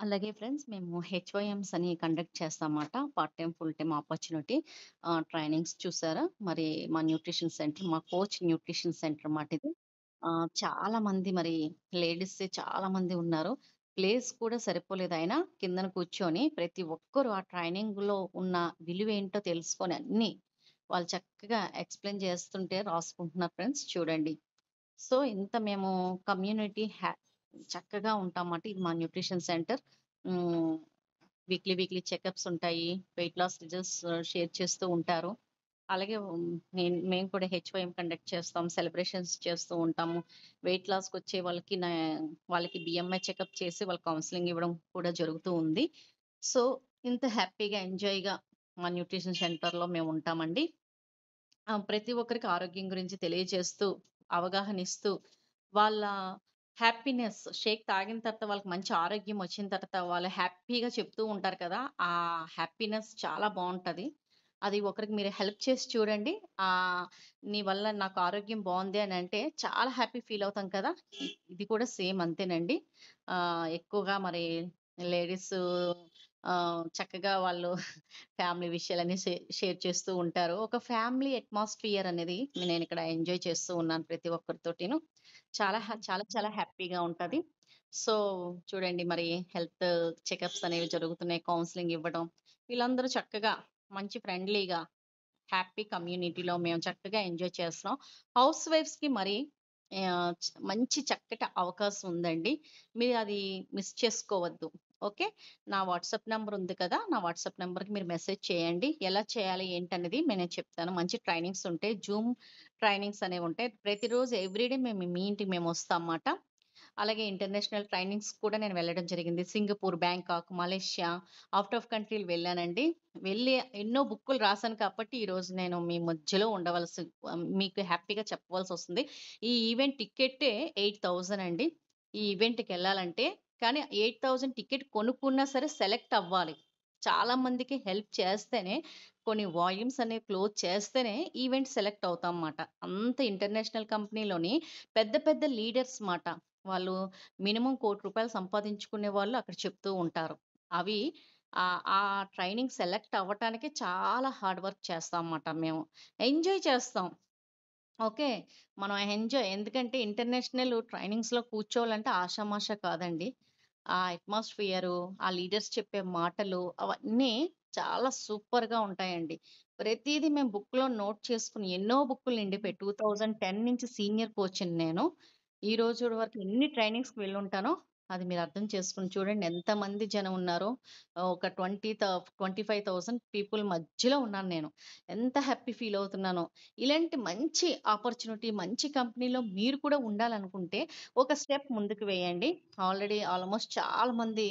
అలాగే ఫ్రెండ్స్ మేము హెచ్‌వైఎమ్స్ అని కండక్ట్ చేస్తామాట. Part time, full time opportunity trainings చూసారా? మరి మా న్యూట్రిషన్ సెంటర్, మా కోచ్ న్యూట్రిషన్ సెంటర్ మాట ఇది. చాలా మంది మరి లేడీసే చాలా మంది ఉన్నారు. ప్లేస్ కూడా సరిపోలేదు. అయినా కిందన కూర్చొని ప్రతి ఒక్కరు ఆ ట్రైనింగ్‌లో ఉన్న విలువేంటో తెలుసుకొని అన్నీ వాళ్ళు చక్కగా ఎక్స్‌ప్లెయిన్ చేస్తుంటే రాసుకుంటున్నారు ఫ్రెండ్స్ చూడండి. సో, ఇంత మేము కమ్యూనిటీ చక్కగా ఉంటామాట. ఇది మా న్యూట్రిషన్ సెంటర్. హ్మ్. వీక్లీ చెకప్స్ ఉంటాయి. వెయిట్ లాస్ రిజల్ట్స్ షేర్ చేస్తూ ఉంటారు. అలాగే మేము కూడా హెచ్‌వైఎం కండక్ట్ చేస్తాం. సెలబ్రేషన్స్ చేస్తూ ఉంటాము. వెయిట్ లాస్‌కొచ్చే వాళ్ళకి బీఎంఐ చెకప్ చేసి వాళ్ళకి కౌన్సెలింగ్ ఇవ్వడం కూడా జరుగుతూ ఉంది. సో, ఇంత హ్యాపీగా, ఎంజాయ్‌గా మా న్యూట్రిషన్ సెంటర్‌లో మేముంటామండి. ప్రతి ఒక్కరికి ఆరోగ్యం గురించి తెలియజేస్తూ, అవగాహనిస్తూ, వాళ్ళ హ్యాపీనెస్ షేక్ తాగిన తర్వాత వాళ్ళకి మంచి ఆరోగ్యం వచ్చిన తర్వాత వాళ్ళు హ్యాపీగా చెప్తూ ఉంటారు కదా! ఆ హ్యాపీనెస్ చాలా బావుంటది. అది ఒకరికి మీరు హెల్ప్ చేసి చూడండి. నీ వల్ల నాకు ఆరోగ్యం బావుంది అనంటే చాలా హ్యాపీ ఫీల్ అవుతాం కదా! ఇది కూడా సేమ్ అంతేనండి. ఎక్కువగా మరి లేడీసు చక్కగా వాళ్ళు ఫ్యామిలీ విషయాలన్నీ షేర్ చేస్తూ ఉంటారు. ఒక ఫ్యామిలీ అట్మాస్ఫియర్ అనేది నేనిక్కడ ఎంజాయ్ చేస్తూ ఉన్నాను ప్రతి ఒక్కరితోటిను. చాలా హ్యాపీగా ఉంటది. సో, చూడండి మరి హెల్త్ చెకప్స్ అనేవి జరుగుతున్నాయి. కౌన్సెలింగ్ ఇవ్వడం. వీళ్ళందరూ చక్కగా మంచి ఫ్రెండ్లీగా హ్యాపీ కమ్యూనిటీలో మేము చక్కగా ఎంజాయ్ చేస్తున్నాం. హౌస్ వైఫ్స్‌కి మరి మంచి చక్కటి అవకాశం ఉందండి. మీరు అది మిస్ చేసుకోవద్దు. ఓకే. నా వాట్సాప్ నంబర్ ఉంది కదా! నా వాట్సాప్ నంబర్‌కి మీరు మెసేజ్ చేయండి. ఎలా చేయాలి ఏంటనేది నేను చెప్తాను. మంచి ట్రైనింగ్స్ ఉంటాయి. జూమ్ ట్రైనింగ్స్ అనేవుంటాయి. ప్రతిరోజు ఎవ్రీడే మేము మీ ఇంటికి మేమొస్తాం మాట. అలాగే ఇంటర్నేషనల్ ట్రైనింగ్స్ కూడా నేను వెళ్ళడం జరిగింది. Singapore, Bangkok, Malaysia, out of కంట్రీలు వెళ్ళానండి. వెళ్ళి ఎన్నో బుక్కులు రాసాను కాబట్టి ఈరోజు నేను మీ మధ్యలో మీకు హ్యాపీగా చెప్పవలసొస్తుంది. ఈ ఈవెంట్ టికెట్టే 8,000 అండి. ఈ ఈవెంట్‌కెళ్ళాలంటే. కానీ 8,000 టికెట్ కొనుక్కున్నా సరే సెలెక్ట్ అవ్వాలి. చాలా మందికి హెల్ప్ చేస్తేనే కొన్ని వాల్యూమ్స్ అనేవి క్లోజ్ చేస్తేనే ఈవెంట్ సెలెక్ట్ అవుతాం మాట. అంత ఇంటర్నేషనల్ కంపెనీలోని పెద్ద పెద్ద లీడర్స్ మాట. వాళ్ళు మినిమమ్ ₹1,00,00,000 సంపాదించుకునే వాళ్ళు అక్కడ చెప్తూ ఉంటారు. అవి ఆ ట్రైనింగ్ సెలెక్ట్ అవ్వటానికి చాలా హార్డ్ వర్క్ చేస్తాంమాట మేము. ఎంజాయ్ చేస్తాం. ఓకే. మనం ఎందుకంటే ఇంటర్నేషనల్ ట్రైనింగ్స్‌లో కూర్చోవాలంటే ఆషామాషా కాదండి. ఆ అట్మాస్ఫియరు, ఆ లీడర్స్ చెప్పే మాటలు అవన్నీ చాలా సూపర్‌గా ఉంటాయండి. ప్రతీదీ మేము బుక్‌లో నోట్ చేసుకొని ఎన్నో బుక్కులు నిండిపోయాయి. 2010 నుంచి సీనియర్ కోచ్‌ని నేను. ఈ రోజు వరకు ఎన్ని ట్రైనింగ్స్‌కి వెళ్ళుంటానో అది మీరు అర్థం చేసుకొని చూడండి ఎంతమంది జనం ఉన్నారో. ఒక 25,000 పీపుల్ మధ్యలో ఉన్నాను నేను. ఎంత హ్యాపీ ఫీల్ అవుతున్నానో. ఇలాంటి మంచి ఆపర్చునిటీ, మంచి కంపెనీలో మీరు కూడా ఉండాలనుకుంటే, ఒక స్టెప్ ముందుకు వేయండి. ఆల్రెడీ ఆల్‌మోస్ట్ చాలామంది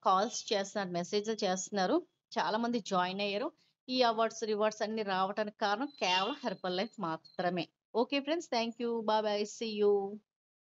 కాల్స్ చేస్తున్నారు, మెసేజ్‌లు చేస్తున్నారు. చాలామంది జాయిన్ అయ్యారు. ఈ అవార్డ్స్, రివార్డ్స్ అన్నీ రావటానికి కారణం కేవలం హెర్బల్ లైఫ్ మాత్రమే. Okay friends. Thank you. Bye bye. See you.